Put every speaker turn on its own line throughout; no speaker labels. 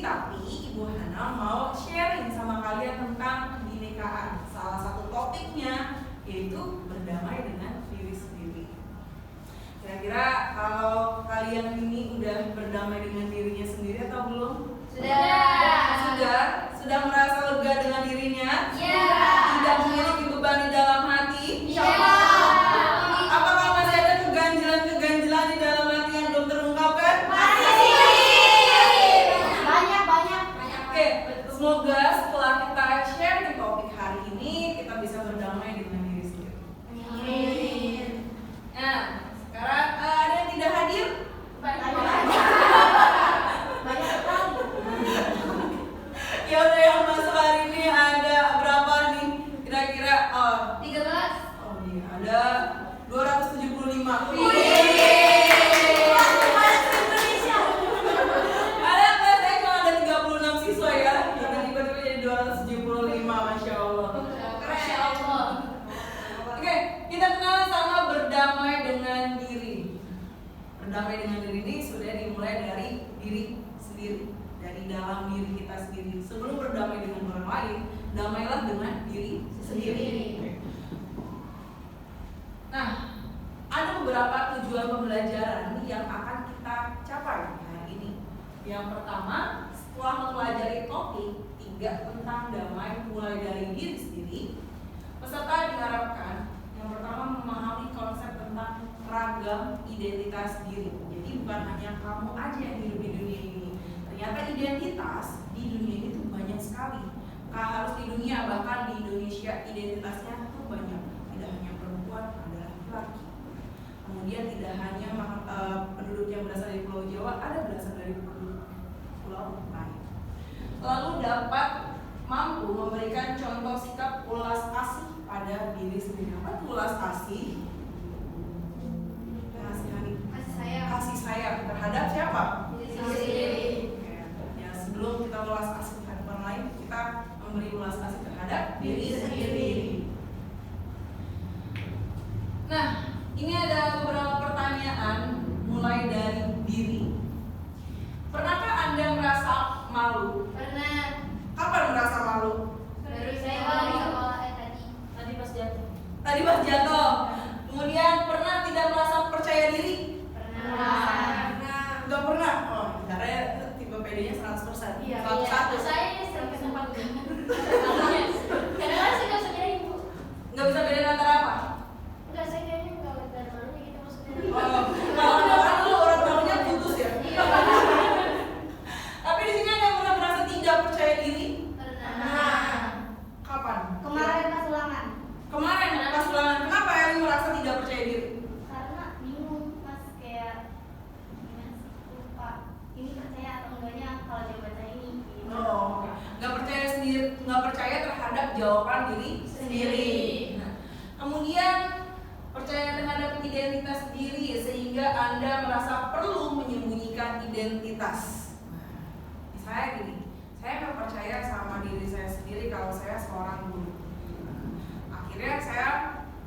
tapi Ibu Hana mau sharing sama kalian tentang kebinekaan. Salah satu topiknya yaitu berdamai dengan diri sendiri. Kira-kira kalau kalian ini udah berdamai dengan dirinya sendiri atau belum? Sudah merasa lega dengan dirinya? Tidak memiliki beban di dalam hati? Apakah masih ada keganjilan di dalam hati yang belum terungkapkan?
Banyak.
Oke, semoga setelah kita share di topik hari ini kita bisa berdamai dengan diri sendiri. Nah, sekarang ada yang tidak hadir? Ya udah, yang masuk hari ini ada berapa nih? Kira-kira
13.
oh iya, ada 275. Ada nggak? Saya cuma ada 36 siswa ya. Tiba-tiba jadi 275, Masya Allah. Oke, kita kenal sama berdamai dengan diri. Berdamai dengan diri ini sudah dimulai dari diri sendiri, dari dalam diri kita sendiri. Sebelum berdamai dengan orang lain, damailah dengan diri sendiri. Nah, ada beberapa tujuan pembelajaran yang akan kita capai hari ini. Yang pertama, setelah mempelajari topik 3 tentang damai mulai dari diri sendiri, peserta diharapkan yang pertama memahami konsep tentang ragam identitas diri. Jadi bukan hanya kamu aja yang hidup di dunia ini. Ternyata identitas di dunia ini tuh banyak sekali. Harus di dunia, bahkan di Indonesia identitasnya tuh banyak. Tidak hanya perempuan, ada laki-laki. Kemudian tidak hanya penduduk yang berasal dari Pulau Jawa, ada berasal dari pulau lain. Lalu dapat mampu memberikan contoh sikap ulas asih pada diri sendiri. Apa itu ulas asih? Kasih sayang terhadap siapa?
Diri sendiri.
Ya, sebelum kita ulas asih terhadap orang lain, kita memberi ulas asih terhadap diri sendiri. Nah, ini ada beberapa pertanyaan mulai dari diri. Pernahkah Anda merasa malu?
Pernah.
Kapan merasa malu?
Baru saya di sekolah tadi pas jatuh.
Tadi pas jatuh. Kemudian pernah tidak merasa percaya diri?
Pernah.
Enggak pernah. Oh, karena tipe PD-nya 100%.
Iya.
101.
Saya sampai sempat. Kadang-kadang saya nggak bisa bedain, Bu.
Enggak bisa bedain antara apa?
Enggak, saya kayaknya nggak lihat malunya gitu maksudnya.
Oh, kalau orang dulu orang tahunya putus ya.
Iya.
Tapi di sini ada yang pernah merasa tidak percaya diri?
Pernah.
Kapan?
Kemarin pas ulangan.
Kemarin pas ulangan. Kenapa Eli merasa tidak percaya diri?
Karena bingung pas kayak gimana sih, lupa ini percaya atau enggaknya kalau dia baca ini gitu.
Oh, nggak percaya sendiri, nggak percaya terhadap jawaban diri sendiri. Nah, kemudian percaya terhadap identitas diri sehingga Anda merasa perlu menyembunyikan identitas. Saya gini, saya nggak percaya sama diri saya sendiri kalau saya seorang guru. Akhirnya saya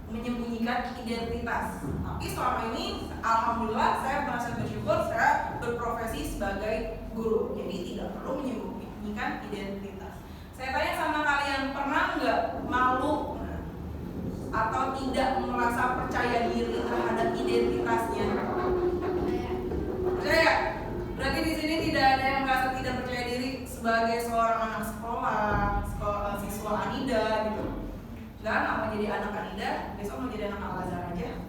menyembunyikan identitas. Tapi selama ini, alhamdulillah saya merasa bersyukur saya berprofesi sebagai guru. Jadi tidak perlu menyembunyikan identitas. Saya tanya sama kalian, pernah nggak malu atau tidak merasa percaya diri terhadap identitasnya? Percaya? Berarti di sini tidak ada yang merasa tidak percaya diri sebagai seorang anak sekolah siswa Anida gitu. Sekarang nggak mau jadi anak Anida, besok mau jadi anak Al-Azhar aja.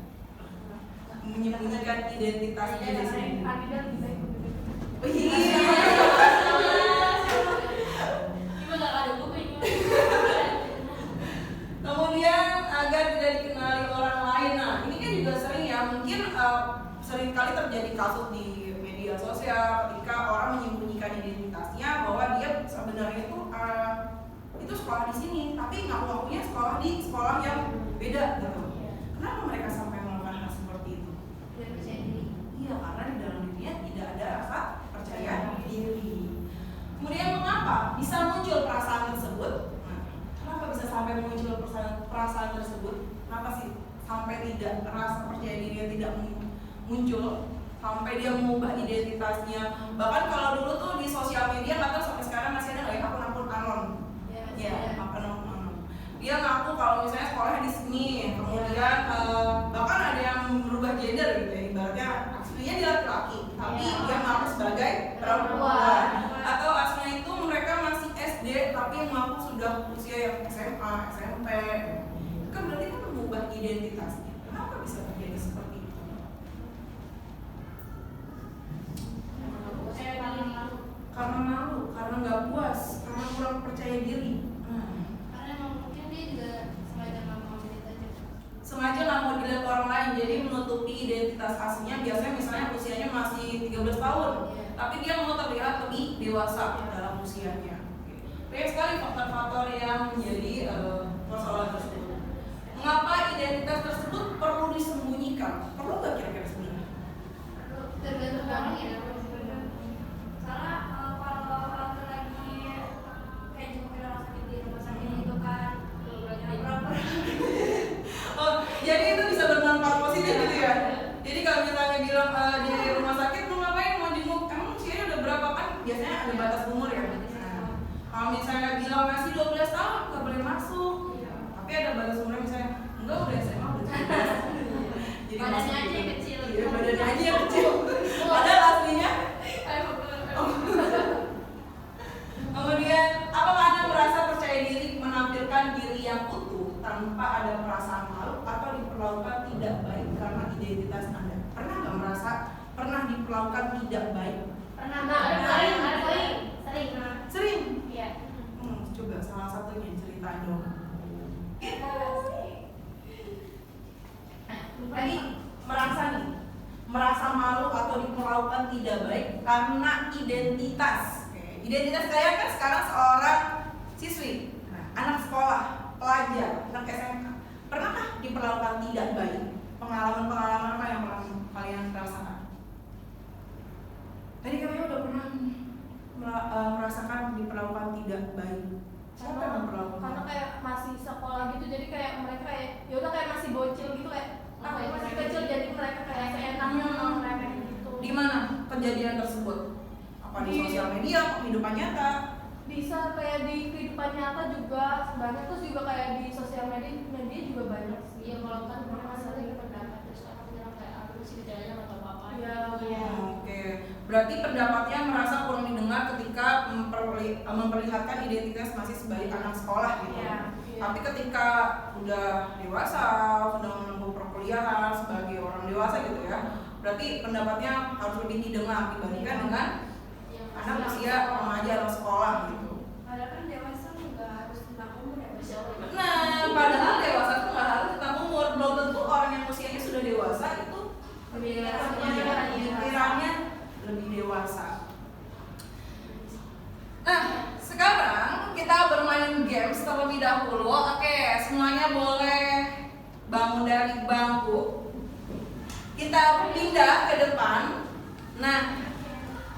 Menyembunyikan identitas diri sendiri.
Anida lebih baik.
Oh iya.
Gimana ada buku ini?
Kemudian agar tidak dikenali orang lain. Nah, ini kan juga sering ya, mungkin sering kali terjadi kasus di media sosial ketika orang menyembunyikan identitasnya bahwa dia sebenarnya itu sekolah di sini, tapi ngaku-ngakunya sekolah di sekolah yang beda gitu. Kenapa mereka sampai melakukan hal seperti itu?
Tidak percaya diri.
Iya, karena di dalam dirinya tidak ada rasa percaya diri. Kemudian mengapa bisa muncul perasaan tersebut? Nah, kenapa bisa sampai muncul perasaan tersebut? Kenapa sih sampai tidak rasa percaya diri yang tidak muncul? sampai dia mengubah identitasnya. Bahkan kalau dulu tuh di sosial media nggak tahu sampai sekarang masih ada nggak ya akun-akun anon. Ya, akun-akun anon. Dia ngaku kalau misalnya sekolahnya di sini, kemudian bahkan ada yang merubah gender gitu ya, ibaratnya aslinya dia laki-laki, tapi dia ngaku sebagai perempuan. Atau aslinya itu mereka masih SD tapi mengaku sudah usia yang SMA, SMP. Itu kan berarti kan mengubah identitasnya. Kenapa bisa terjadi seperti itu? Karena malu, karena nggak puas, karena kurang percaya diri.
Karena emang mungkin dia juga sengaja nggak mau cerita aja.
Sengaja nggak mau dilihat orang lain, jadi menutupi identitas aslinya. Biasanya misalnya usianya masih 13 tahun, tapi dia mau terlihat lebih dewasa dalam usianya. Banyak sekali faktor-faktor yang menjadi persoalan tersebut. Mengapa identitas tersebut perlu disembunyikan? Perlu nggak kira-kira sembunyi?
Tergantung orang ya. Karena kalau orang lagi kayak jemput orang sakit di rumah sakit itu kan berapa?
Oh, jadi itu bisa bermanfaat positif gitu ya? Jadi kalau misalnya bilang di rumah sakit mau ngapain, mau jenguk, emang usianya udah berapa kan? Biasanya ada batas umur ya. Nah, kalau misalnya bilang masih 12 tahun nggak boleh masuk, tapi ada batas umurnya misalnya enggak udah SMA udah 17. Jadi
Badannya aja yang kecil.
Iya, badannya aja yang kecil. Padahal aslinya. Kemudian, apakah Anda merasa percaya diri menampilkan diri yang utuh tanpa ada perasaan malu atau diperlakukan tidak baik karena identitas Anda? Pernah nggak merasa pernah diperlakukan tidak baik?
Pernah.
Sering.
Iya.
Coba salah satunya ceritain dong. Tadi merasa malu atau diperlakukan tidak baik karena identitas. Identitas saya kan sekarang seorang siswi, anak sekolah, pelajar, anak SMK. Pernahkah diperlakukan tidak baik? Pengalaman-pengalaman apa yang pernah kalian rasakan? Tadi katanya udah pernah merasakan diperlakukan tidak baik. Siapa yang memperlakukan?
Karena kayak masih sekolah gitu, jadi kayak mereka kayak ya udah kayak masih bocil gitu, kayak masih kecil, jadi mereka kayak seenaknya sama mereka gitu.
Di mana kejadian tersebut? Apa di sosial media, kehidupan nyata?
Bisa kayak di kehidupan nyata juga banyak, terus juga kayak di sosial media juga banyak sih.
Iya, kalau kan masalahnya pendapat terus orang bilang kayak aku sih gejalanya nggak tahu apa-apa.
Iya.
Oke. Berarti pendapatnya merasa kurang didengar ketika memperlihatkan identitas masih sebagai anak sekolah gitu.
Iya.
Tapi ketika udah dewasa, sudah menempuh perkuliahan sebagai orang dewasa gitu ya, berarti pendapatnya harus lebih didengar dibandingkan dengan anak usia remaja atau sekolah gitu.
Padahal kan dewasa nggak harus tentang umur ya,
Nah, padahal dewasa itu nggak harus tentang umur. Belum tentu orang yang usianya sudah dewasa itu pikirannya lebih dewasa. Nah, sekarang kita bermain games terlebih dahulu. Oke, semuanya boleh bangun dari bangku. Kita pindah ke depan. Nah,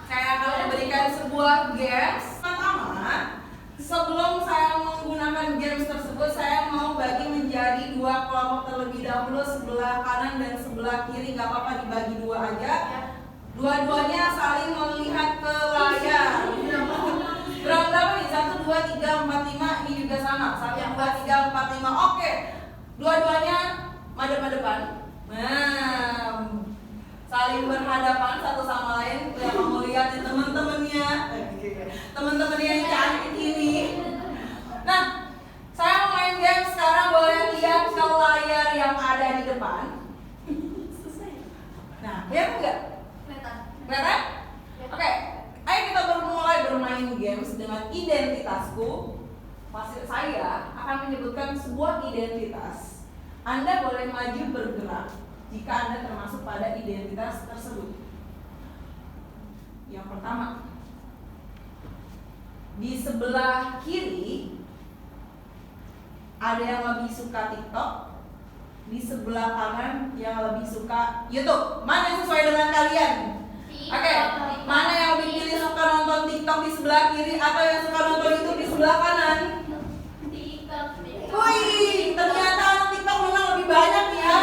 saya akan memberikan sebuah games. Pertama, sebelum saya menggunakan games tersebut, saya mau bagi menjadi dua kelompok terlebih dahulu, sebelah kanan dan sebelah kiri. Gak apa-apa, dibagi dua aja. Dua-duanya saling melihat ke layar. Berapa nih? 1, 2, 3, 4, 5. Ini juga sama. 1, 2, 3, 4, 5. Oke. Dua-duanya madep-madepan. Nah, saling berhadapan satu sama lain. Kamu lihat nih teman-temannya, teman-temannya yang cantik ini. Nah, saya main game sekarang, boleh lihat ke layar yang ada di depan. Nah, lihat nggak? Kelihatan? Oke, ayo kita mulai bermain games dengan identitasku. Saya akan menyebutkan sebuah identitas. Anda boleh maju bergerak jika Anda termasuk pada identitas tersebut. Yang pertama, di sebelah kiri ada yang lebih suka TikTok, di sebelah kanan yang lebih suka YouTube. Mana yang sesuai dengan kalian? Oke, mana yang lebih pilih suka nonton TikTok di sebelah kiri atau yang suka nonton YouTube di sebelah kanan? Wih, ternyata TikTok memang lebih banyak nih ya.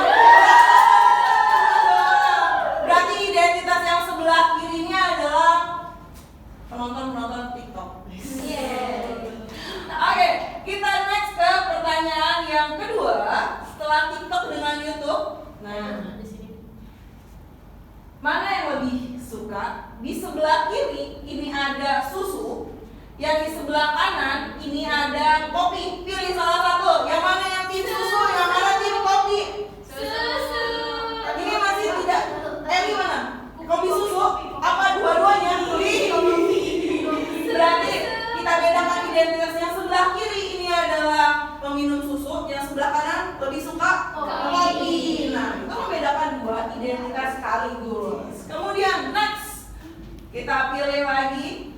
Berarti identitas di sebelah kiri ini ada susu, yang di sebelah kanan ini ada kopi. Pilih salah satu. Yang mana yang tim susu, yang mana tim kopi?
Susu.
Ini masih tidak. Gimana? Kopi susu? Apa dua-duanya? Berarti kita bedakan identitasnya. Sebelah kiri ini adalah peminum susu, yang sebelah kanan lebih suka kopi. Nah, itu membedakan dua identitas sekaligus. Kemudian next, kita pilih lagi.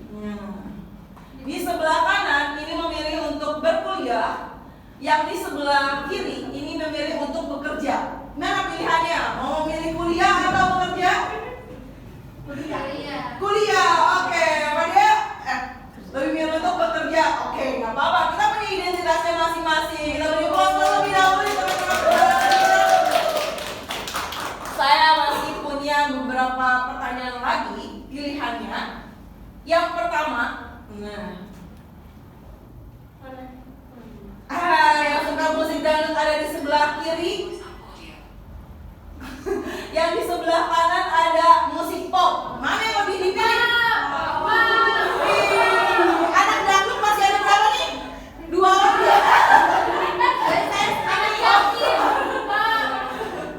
Di sebelah kanan ini memilih untuk berkuliah, yang di sebelah kiri ini memilih untuk bekerja. Mana pilihannya? Mau memilih kuliah atau bekerja? Kuliah, oke. Apa dia? Lebih milih untuk bekerja. Oke, nggak apa-apa. Kita punya identitasnya masing-masing. Kita beri aplaus terlebih dahulu. Saya masih punya beberapa pertanyaan lagi. Pilihannya, yang pertama, yang suka musik dangdut ada di sebelah kiri. Yang di sebelah kanan ada musik pop. Mana yang lebih dipilih? Anak dangdut masih ada berapa nih? 2 orang.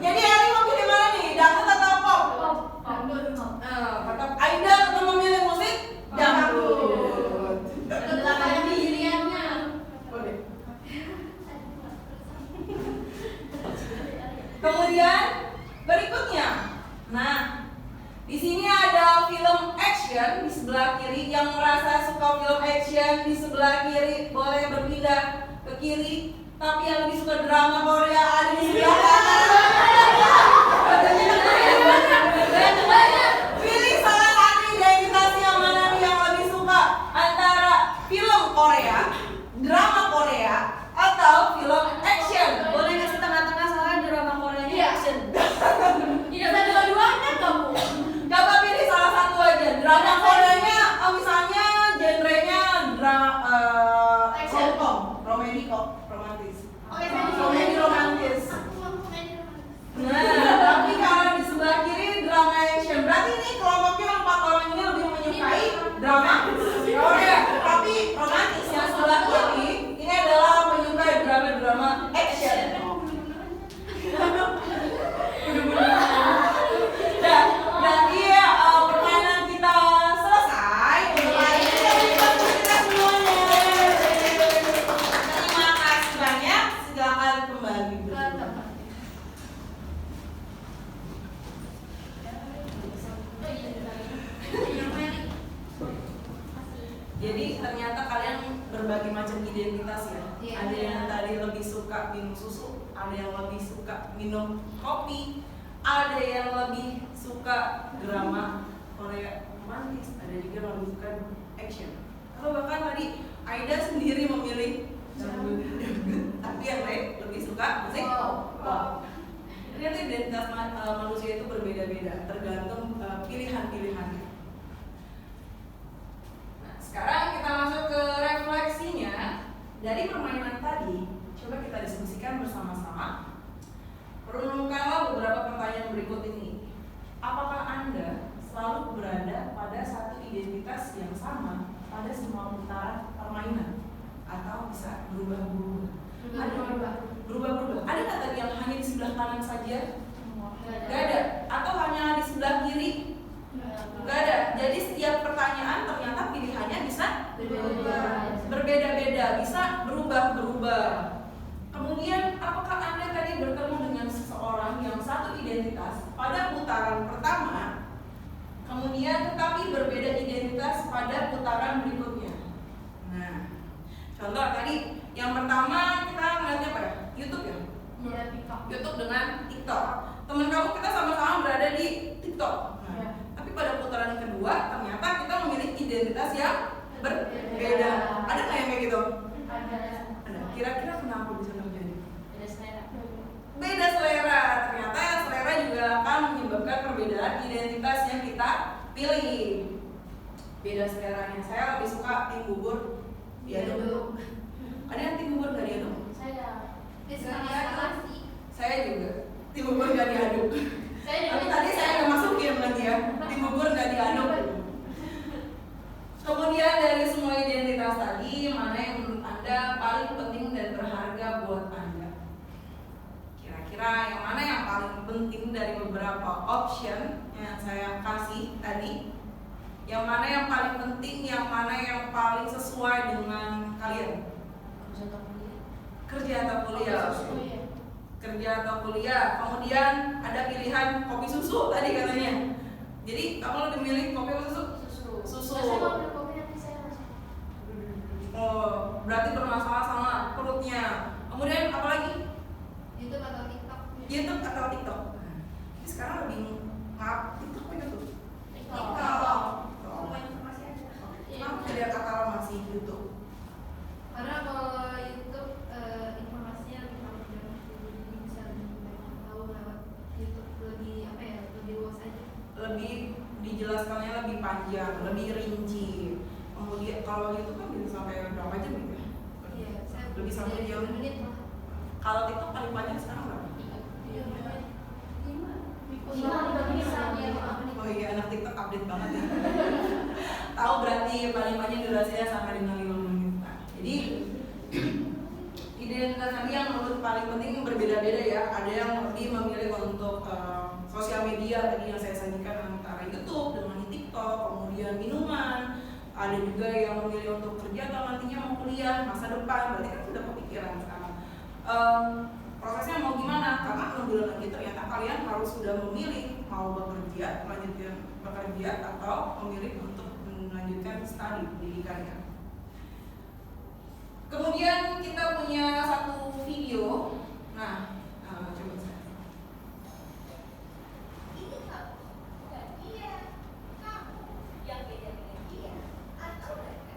Jadi Eli mau pilih mana nih? Dangdut atau pop? Tetap Aida tetap memilih musik dangdut. Boleh. Kemudian berikutnya, nah di sini ada film action di sebelah kiri. Yang merasa suka film action di sebelah kiri boleh berpindah ke kiri. Tapi yang lebih suka drama Korea ada di sebelah kanan. Pilih salah satu identitas yang mana nih yang lebih suka antara film Korea, drama Korea, atau film action.
Boleh kasih tengah-tengah soalnya drama Koreanya action.
Tidak ada dua-duanya kamu.
Coba pilih salah satu aja. Drama Koreanya, misalnya genrenya romantis. Komedi romantis. Nah, tapi kalau di sebelah kiri drama action. Berarti ini kelompoknya 4 orang ini lebih menyukai drama Korea, tapi romantis. Yang sebelah kiri ini adalah menyukai drama action. Dan iya, permainan kita selesai. Kita semuanya. Terima kasih banyak. Silakan kembali. Jadi ternyata kalian berbagai macam identitas ya. Ada yang tadi lebih suka minum susu, ada yang lebih suka minum kopi, ada yang lebih suka drama Korea romantis, ada juga yang lebih suka action. Atau bahkan tadi Aida sendiri memilih dangdut, tapi yang lain lebih suka musik pop. Ternyata identitas manusia itu berbeda-beda, tergantung pilihan-pilihannya. Nah, sekarang kita masuk ke refleksinya. Dari permainan tadi, coba kita diskusikan bersama-sama. Renungkanlah beberapa pertanyaan berikut ini. Apakah Anda selalu berada pada satu identitas yang sama pada semua putaran permainan? Atau bisa berubah-ubah? Berubah-ubah. Ada nggak tadi yang hanya di sebelah kanan saja? Gak ada. Atau hanya di sebelah kiri? Gak ada. Jadi setiap pertanyaan ternyata pilihannya bisa berbeda-beda, bisa berubah-berubah. Kemudian, apakah Anda tadi bertemu dengan seseorang yang satu identitas pada putaran pertama, kemudian tetapi berbeda identitas pada putaran berikutnya? Nah, contoh tadi yang pertama kita melihatnya apa ya? YouTube ya? YouTube dengan TikTok. Teman kamu kita sama-sama berada di TikTok. Nah, tapi pada putaran kedua ternyata kita memiliki identitas yang berbeda. Ada nggak yang kayak gitu? Ada. Kira-kira kenapa bisa terjadi? Beda selera. Ternyata selera juga akan menyebabkan perbedaan identitas yang kita pilih. Beda seleranya. Saya lebih suka tim bubur diaduk. Ada yang tim bubur nggak diaduk? Saya juga tim bubur nggak diaduk. Tapi tadi saya nggak masukin lagi ya. Tim bubur nggak diaduk. Kemudian dari semua identitas tadi, mana yang menurut Anda paling penting dan berharga buat Anda? Kira-kira yang mana yang paling penting dari beberapa option yang saya kasih tadi? Yang mana yang paling penting, yang mana yang paling sesuai dengan kalian? Kerja atau kuliah? Kerja atau kuliah. Kemudian ada pilihan kopi susu tadi katanya. Jadi kamu lebih milih kopi atau susu? Susu. Oh, berarti bermasalah sama perutnya. Kemudian apa lagi?
YouTube atau TikTok?
YouTube atau TikTok? Jadi sekarang lebih TikTok apa YouTube?
TikTok. Semua informasi ada.
Kenapa tidak kata masih YouTube?
Karena kalau YouTube informasinya lebih lengkap, jadi bisa lebih banyak tahu lewat YouTube, lebih apa ya, lebih luas aja.
Lebih dijelaskannya lebih panjang, lebih rinci. Kemudian kalau YouTube kan bisa sampai berapa jam gitu ya?
Iya, saya
Lebih sampai jam.
2 menit lah.
Kalau TikTok paling banyak sekarang berapa?
3 menit. 5.
Udah bisa
Iya,
ya.
5 menit.
Oh iya, anak TikTok update banget ya. Tahu berarti paling banyak durasinya sampai 5 menit. Nah, jadi identitas tadi yang menurut paling penting berbeda-beda ya. Ada yang lebih memilih untuk sosial media tadi yang saya sajikan antara YouTube dengan TikTok, kemudian minuman. Ada juga yang memilih untuk kerja atau nantinya mau kuliah masa depan. Berarti kan sudah kepikiran sekarang. Prosesnya mau gimana? Karena 6 bulan lagi ternyata kalian harus sudah memilih mau bekerja, melanjutkan bekerja atau memilih untuk melanjutkan studi pendidikannya. Kemudian kita punya satu video. Nah, coba saya.
Ini kamu dan dia, kamu yang beda dengan dia atau mereka.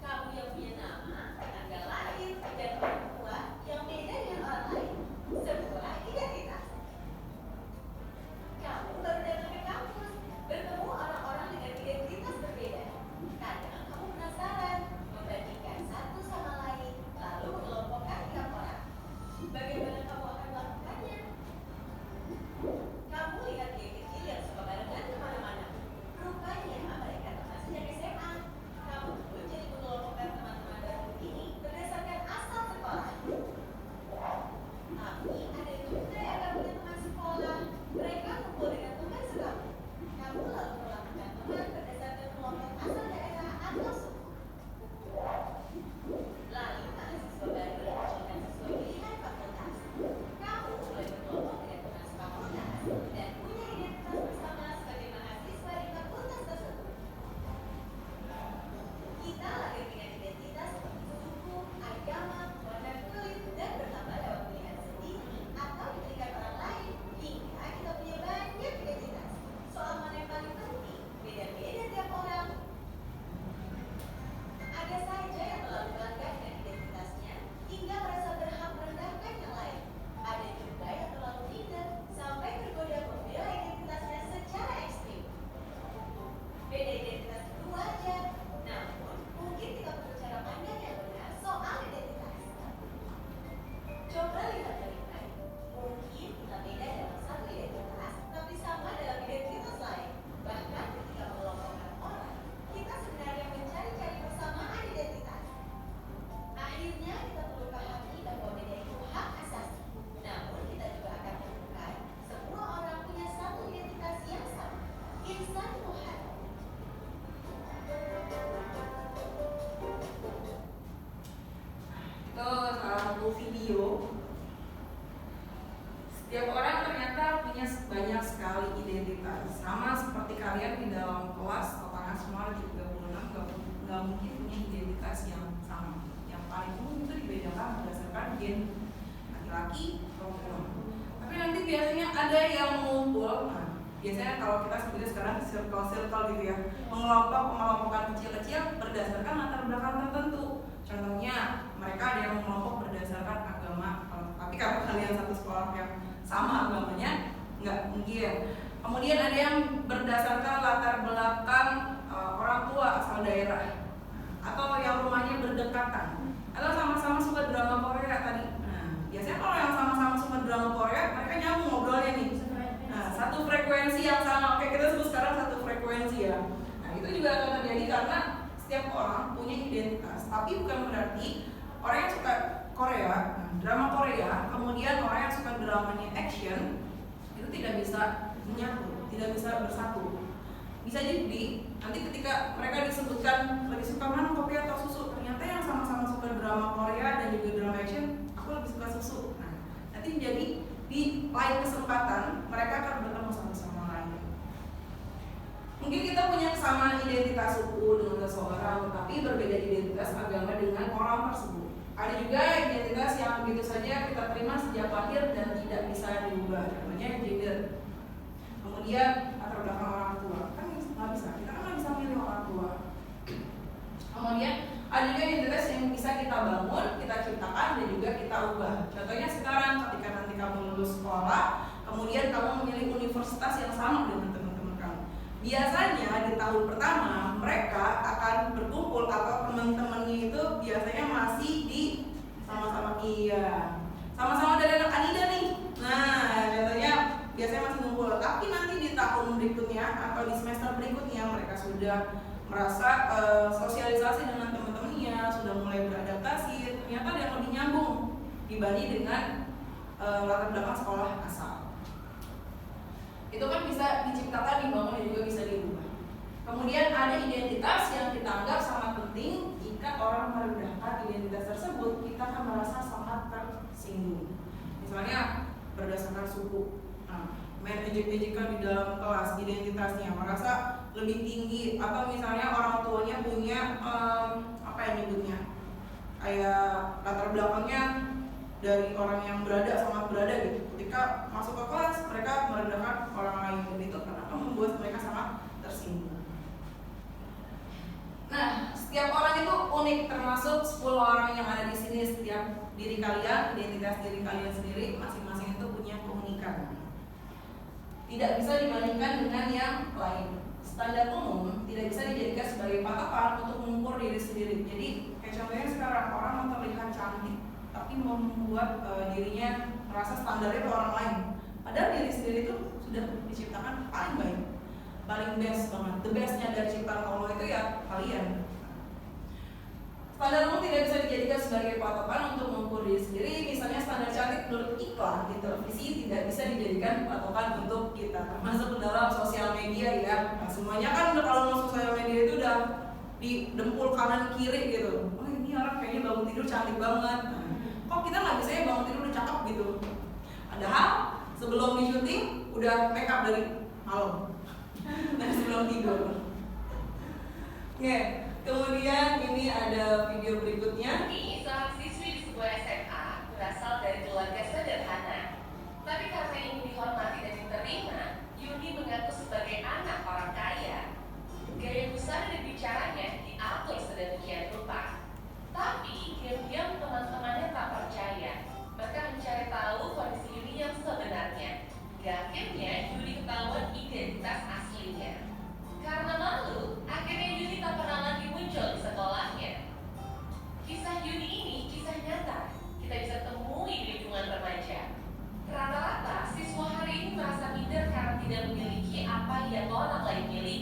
Kamu yang punya nama, tanggal lahir, dan orang tua yang beda dengan orang lain. Sebuah identitas. Kamu baru datang ke kampus, bertemu orang-orang dengan identitas berbeda. Kadang kamu penasaran, membandingkan satu sama lain, lalu mengelompokkan tiap orang. Bagaimana kamu akan melakukannya? Kamu lihat dia kecil yang suka barengan kemana-mana. Rupanya mereka teman sejak SMA. Kamu pun jadi mengelompokkan teman-teman baru ini berdasarkan asal sekolah. Tapi ada juga yang gak punya teman sekolah. Mereka kumpul dengan teman sekampung. Kamu lalu melakukan teman berdasarkan kelompok asal daerah atau suku. Lalu mahasiswa baru dimunculkan sesuai pilihan fakultas. Kamu mulai berkelompok dengan teman sefakultas dan punya identitas bersama sebagai mahasiswa di fakultas tersebut. Kita lahir dengan identitas seperti suku, agama, warna kulit, dan bertambah lewat pilihan sendiri atau diberikan orang lain hingga kita punya banyak identitas. Soal mana yang paling penting, beda-beda tiap orang. Ada saja yang terlalu bangga dengan identitasnya hingga merasa berhak merendahkan yang lain. Ada juga yang terlalu minder sampai tergoda membela identitasnya secara ekstrim. Beda identitas itu wajar, namun mungkin kita perlu cara pandang yang benar soal identitas. Coba lihat baik-baik. Mungkin kita beda dalam satu identitas, tapi sama dalam identitas lain. Bahkan ketika mengelompokkan orang, kita sebenarnya mencari-cari persamaan identitas. Akhirnya kita perlu pahami bahwa beda itu hak asasi. Namun kita juga akan menemukan semua orang punya satu identitas yang sama. Insan Tuhan.
Itu salah satu video. Setiap orang ternyata punya banyak sekali identitas. Sama seperti kalian di dalam kelas, otaknya semua 36 nggak mungkin punya identitas yang sama. Yang paling umum itu dibedakan berdasarkan gen laki-laki atau perempuan. Tapi nanti biasanya ada yang mengumpul. Nah, biasanya kalau kita sebutnya sekarang circle gitu ya, mengelompokan kecil-kecil berdasarkan latar belakang tertentu. Contohnya mereka ada yang mengelompok berdasarkan agama, tapi kalau kalian satu sekolah yang sama agamanya nggak mungkin. Kemudian ada yang berdasarkan latar belakang orang tua asal daerah, atau yang rumahnya berdekatan, atau sama-sama suka drama Korea tadi. Nah, biasanya kalau yang sama-sama suka drama Korea, mereka nyambung ngobrolnya nih. Nah, satu frekuensi yang sama. Oke, kita sebut sekarang frekuensi ya. Nah itu juga akan terjadi karena setiap orang punya identitas, tapi bukan berarti orang yang suka Korea, drama Korea, kemudian orang yang suka dramanya action itu tidak bisa menyatu, tidak bisa bersatu. Bisa jadi nanti ketika mereka disebutkan lebih suka mana kopi atau susu, ternyata yang sama-sama suka drama Korea dan juga drama action, aku lebih suka susu. Nah, nanti jadi di lain kesempatan mereka akan bertemu satu sama lain. Mungkin kita punya kesamaan identitas suku dengan seseorang, tapi berbeda identitas agama dengan orang tersebut. Ada juga identitas yang begitu saja kita terima sejak lahir dan tidak bisa diubah, contohnya gender. Kemudian latar belakang orang tua, kan nggak bisa, kita kan nggak bisa milih orang tua. Kemudian ada juga identitas yang bisa kita bangun, kita ciptakan dan juga kita ubah. Contohnya sekarang ketika nanti kamu lulus sekolah, kemudian kamu memilih universitas yang sama dengan teman-teman kamu. Biasanya di tahun pertama mereka akan berkumpul atau teman-temannya itu biasanya masih di sama-sama sama-sama dari anak Anida nih. Nah, contohnya biasanya masih ngumpul, tapi nanti di tahun berikutnya atau di semester berikutnya mereka sudah merasa sosialisasi dengan teman-temannya, sudah mulai beradaptasi, ternyata ada yang lebih nyambung dibanding dengan latar belakang sekolah asal. Itu kan bisa diciptakan, dibangun, dan juga bisa dirubah. Kemudian ada identitas yang kita anggap sangat penting. Jika orang merendahkan identitas tersebut, kita akan merasa sangat tersinggung. Misalnya berdasarkan suku, main ejek-ejekan di dalam kelas, identitasnya merasa lebih tinggi, atau misalnya orang tuanya punya apa yang nyebutnya, kayak latar belakangnya dari orang yang sangat berada gitu. Ketika masuk ke kelas mereka merendahkan orang lain, dan itu kenapa membuat mereka sangat tersinggung. Nah, setiap orang itu unik, termasuk 10 orang yang ada di sini. Setiap diri kalian, identitas diri kalian sendiri masing-masing itu punya keunikan. Tidak bisa dibandingkan dengan yang lain. Standar umum tidak bisa dijadikan sebagai patokan untuk mengukur diri sendiri. Jadi, kayak contohnya sekarang orang mau terlihat cantik, tapi membuat dirinya merasa standarnya itu orang lain. Padahal diri sendiri itu sudah diciptakan paling baik, paling best banget. The bestnya dari ciptaan Allah itu ya kalian. Standar umum tidak bisa dijadikan sebagai patokan untuk mengukur diri sendiri. Misalnya standar cantik menurut iklan di televisi tidak bisa dijadikan patokan untuk kita, termasuk dalam sosial media ya. Nah, semuanya kan kalau masuk sosial media itu udah didempul kanan kiri gitu. Oh ini orang kayaknya bangun tidur cantik banget. Kok kita nggak bisa ya bangun tidur udah cakep gitu. Padahal sebelum di syuting udah make up dari malam dan sebelum tidur. Oke. Kemudian ini ada video berikutnya.
Yuni, seorang siswi di sebuah SMA, berasal dari keluarga sederhana. Tapi karena ingin dihormati dan diterima, Yuni mengaku sebagai anak orang kaya. Gaya busana dan bicaranya diatur sedemikian rupa. Tapi diam-diam teman-temannya tak percaya. Mereka mencari tahu kondisi Yuni yang sebenarnya. Hingga akhirnya Yuni ketahuan identitas aslinya. Karena malu, akhirnya Yuni tak pernah lagi muncul di sekolahnya. Kisah Yuni ini kisah nyata, kita bisa temui di lingkungan remaja. Rata-rata siswa hari ini merasa minder karena tidak memiliki apa yang orang lain miliki.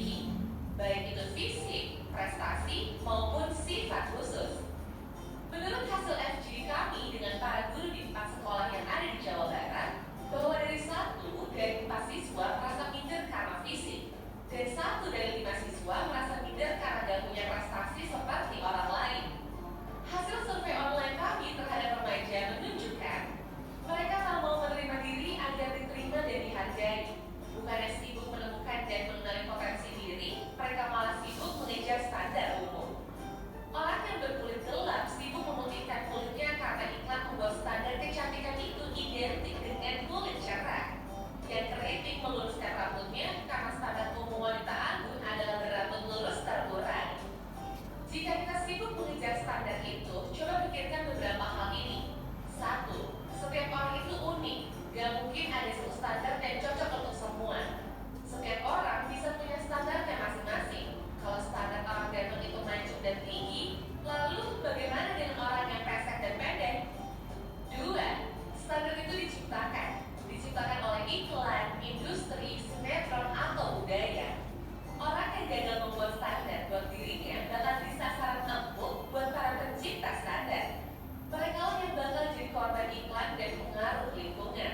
dirinya bakal jadi sasaran empuk buat para pencipta standar. Mereka lah yang bakal jadi korban iklan dan pengaruh lingkungan.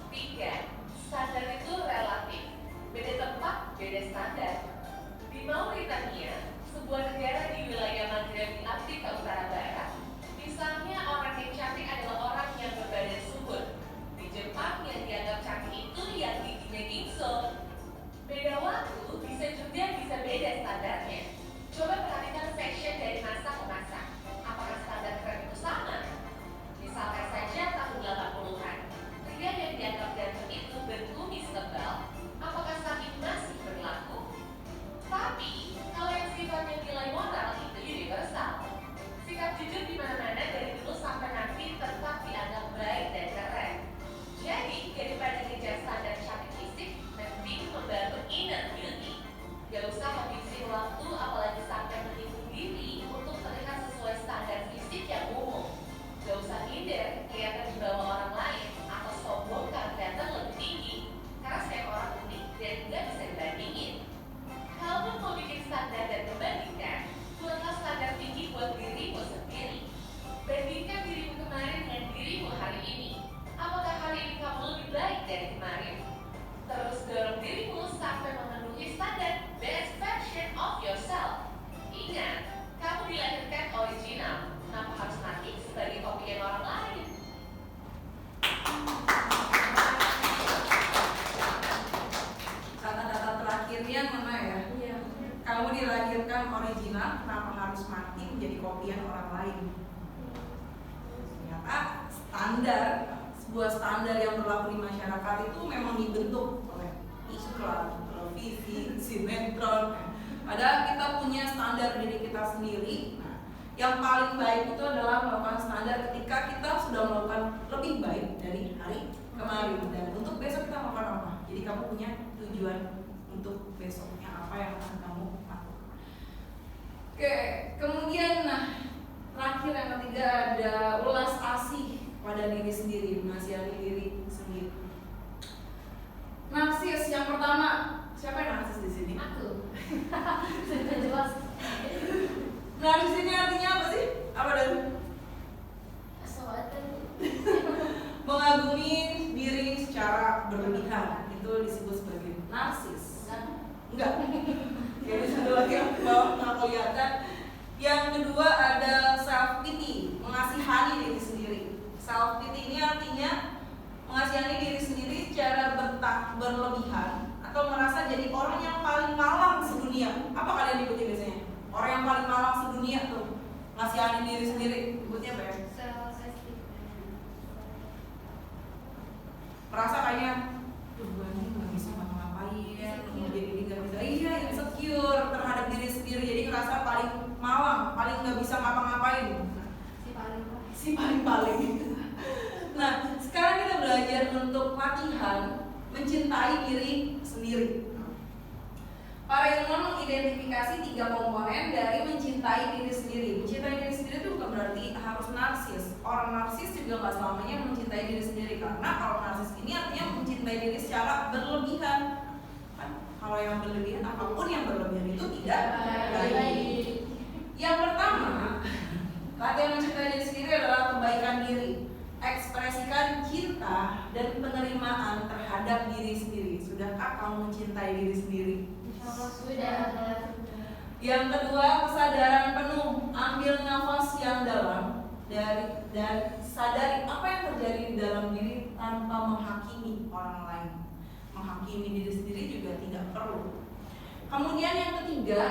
3. Standar itu relatif. Beda tempat, beda standar. Di Mauritania, sebuah negara di wilayah Maghreb di Afrika Utara Barat, misalnya orang yang cantik adalah orang yang berbadan subur. Di Jepang yang dianggap cantik itu yang giginya gingsel. Beda waktu bisa beda standarnya. Coba perhatikan fashion dari masa ke masa. Apakah standar tren itu sama? Misalkan saja tahun 80-an, pria yang dianggap ganteng itu berkumis tebal. Apakah saat itu masih berlaku? Tapi kalau yang sifatnya nilai moral itu universal. Sikap jujur di mana-mana dari dulu sampai nanti tetap dianggap baik dan keren. Jadi daripada ngejar standar cantik fisik, mending membangun inner beauty. Gak usah habisin waktu apalagi sampai menipu diri untuk terlihat sesuai standar fisik yang umum. Gak usah minder kelihatan di bawah orang lain atau sombong karena kelihatan lebih tinggi. Karena setiap orang unik dan gak bisa dibandingin. Kalaupun mau bikin standar dan membandingkan, buatlah standar tinggi buat dirimu sendiri. Bandingkan dirimu kemarin dengan dirimu hari ini. Apakah hari ini kamu lebih baik dari kemarin? Terus dorong dirimu sampai memenuhi standar best version of yourself. Ingat, kamu dilahirkan original. Kenapa harus mati sebagai kopian orang lain?
Kata-kata terakhirnya mana ya?
Iya.
Kamu dilahirkan original, kenapa harus mati menjadi kopian orang lain? Ternyata standar, sebuah standar yang berlaku di masyarakat itu memang dibentuk oleh iklan, televisi, sinetron. Padahal kita punya standar diri kita sendiri. Nah, yang paling baik itu adalah melakukan standar ketika kita sudah melakukan lebih baik dari hari kemarin. Dan untuk besok kita melakukan apa? Jadi kamu punya tujuan untuk besoknya apa yang akan kamu lakukan. Oke, kemudian terakhir yang ketiga ada ulas asih pada diri sendiri, menasihati diri sendiri. Narsis yang pertama, siapa yang narsis di sini?
Aku. Sudah jelas.
Narsis ini artinya apa sih? Apa dan?
Asalkan.
Mengagumi diri secara berlebihan, itu disebut sebagai narsis. Enggak. Jadi satu lagi yang bawah nggak kelihatan. Yang kedua ada self pity, mengasihani diri sendiri. Self pity ini artinya mengasihani diri sendiri secara berlebihan atau merasa jadi orang yang paling malang sedunia. Apa kalian ikuti biasanya? Orang yang paling malang sedunia tuh mengasihani diri sendiri. Sebutnya apa ya? Merasa kayaknya gue ini nggak bisa ngapa-ngapain, jadi ini nggak bisa. Iya, insecure terhadap diri sendiri. Jadi ngerasa paling malang, paling nggak bisa ngapa-ngapain. Si paling. Nah, sekarang kita belajar untuk latihan mencintai diri sendiri. Para ilmuwan mengidentifikasi 3 komponen dari mencintai diri sendiri. Mencintai diri sendiri itu bukan berarti harus narsis. Orang narsis juga nggak selamanya mencintai diri sendiri, karena kalau narsis ini artinya mencintai diri secara berlebihan. Kan kalau yang berlebihan, apapun yang berlebihan itu tidak baik. Yang pertama, latihan mencintai diri sendiri adalah kebaikan diri. Ekspresikan cinta dan penerimaan terhadap diri sendiri. Sudahkah kamu mencintai diri sendiri?
Sudah.
Yang kedua, kesadaran penuh. Ambil nafas yang dalam dan sadari apa yang terjadi di dalam diri tanpa menghakimi orang lain. Menghakimi diri sendiri juga tidak perlu. Kemudian yang ketiga,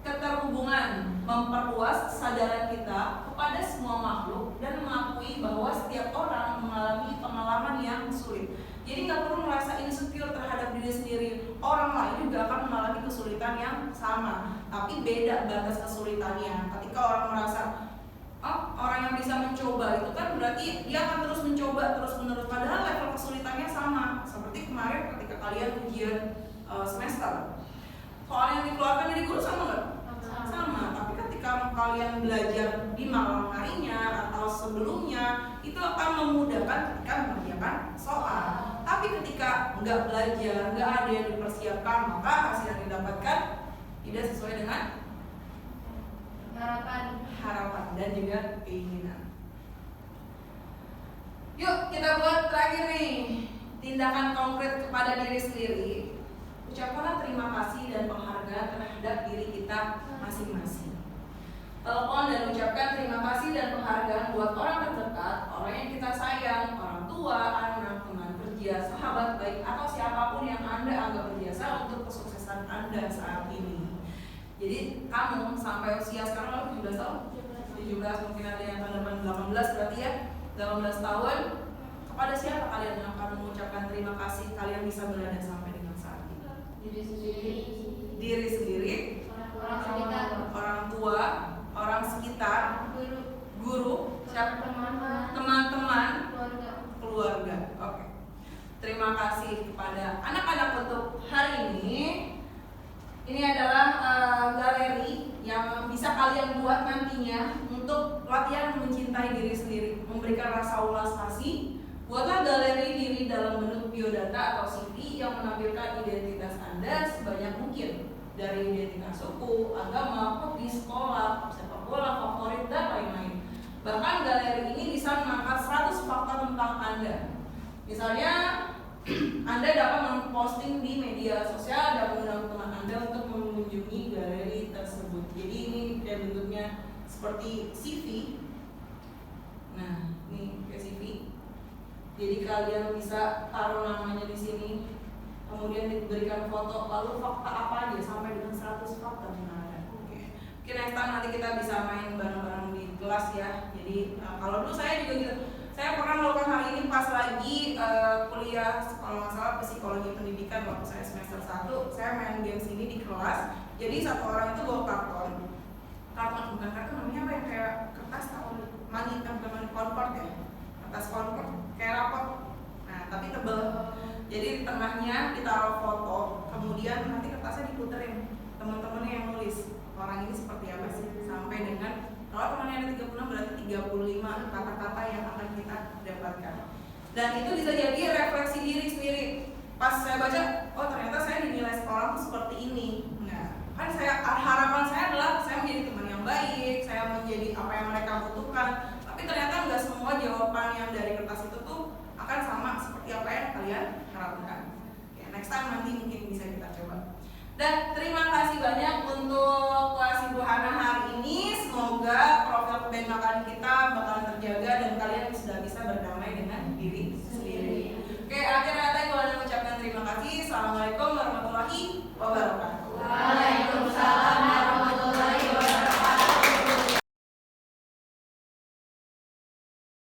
keterhubungan, memperluas kesadaran kita kepada semua makhluk dan mengakui bahwa setiap orang mengalami pengalaman yang sulit. Jadi nggak perlu merasa insecure terhadap diri sendiri. Orang lain juga akan mengalami kesulitan yang sama, tapi beda batas kesulitannya. Ketika orang merasa, orang yang bisa mencoba itu kan berarti dia akan terus mencoba terus-menerus. Padahal level kesulitannya sama. Seperti kemarin ketika kalian ujian semester, soal yang dikeluarkan dari guru sama nggak? Sama. Tapi ketika kalian belajar di malam harinya atau sebelumnya, itu akan memudahkan ketika mengerjakan soal. Tapi ketika nggak belajar, nggak ada yang dipersiapkan, maka hasil yang didapatkan tidak sesuai dengan harapan dan juga keinginan. Yuk kita buat terakhir nih, tindakan konkret kepada diri sendiri. Ucapkanlah terima kasih dan penghargaan terhadap diri kita masing-masing. Telepon dan ucapkan terima kasih dan penghargaan buat orang terdekat, orang yang kita sayang, orang tua, anak, teman kerja, sahabat baik, atau siapapun yang Anda anggap berjasa untuk kesuksesan Anda saat ini. Jadi kamu sampai usia sekarang 17 tahun? 17, mungkin ada yang tahun depan 18 berarti ya, 18 tahun. Kepada siapa kalian akan mengucapkan terima kasih kalian bisa berada sampai dengan saat ini? Diri sendiri, orang tua, orang sekitar, guru, siapa? Teman-teman, keluarga. Oke. Terima kasih kepada anak-anak untuk hari ini. Ini adalah galeri yang bisa kalian buat nantinya untuk latihan mencintai diri sendiri, memberikan rasa ulas kasih. Buatlah galeri diri dalam bentuk biodata atau CV yang menampilkan identitas Anda sebanyak mungkin, dari identitas suku, agama, hobi, sekolah, sepak bola, favorit, dan lain-lain. Bahkan galeri ini bisa mengangkat 100 fakta tentang Anda. Misalnya, Anda dapat memposting di media sosial dan mengundang teman Anda untuk mengunjungi galeri tersebut. Jadi ini kayak bentuknya seperti CV. Nah, ini kayak CV. Jadi kalian bisa taruh namanya di sini, kemudian diberikan foto, lalu fakta apa aja sampai dengan 100 fakta tentang Anda. Oke. Mungkin next time nanti kita bisa main bareng-bareng di kelas ya. Jadi kalau dulu saya juga gitu. Saya pernah melakukan hal ini pas lagi kuliah, kalau nggak salah psikologi pendidikan waktu saya semester 1. Saya main games ini di kelas. Jadi satu orang itu bawa karton bukan karton, namanya apa ya, kayak kertas atau mani, bukan konvert ya, kertas konvert kayak rapor. Nah tapi tebel. Jadi di tengahnya ditaruh foto, kemudian nanti kertasnya diputerin, teman-temannya yang nulis orang ini seperti apa sih, sampai dengan kalau temannya ada 36 berarti 35 kata-kata yang akan kita dapatkan. Dan itu bisa jadi refleksi diri sendiri. Pas saya baca, oh ternyata saya dinilai sekolah tuh seperti ini. Nah, kan harapan saya adalah saya menjadi teman yang baik, saya menjadi apa yang mereka butuhkan. Tapi ternyata nggak semua jawaban yang dari kertas itu tuh akan sama seperti apa yang kalian harapkan. Oke, next time nanti mungkin bisa kita coba. Dan terima kasih banyak untuk kelas Ibu Hana hari ini. Semoga profil kebendakaan kita bakalan terjaga dan kalian sudah bisa berdamai dengan diri sendiri. Oke, akhir kata Ibu Hana mengucapkan terima kasih. Assalamualaikum warahmatullahi wabarakatuh.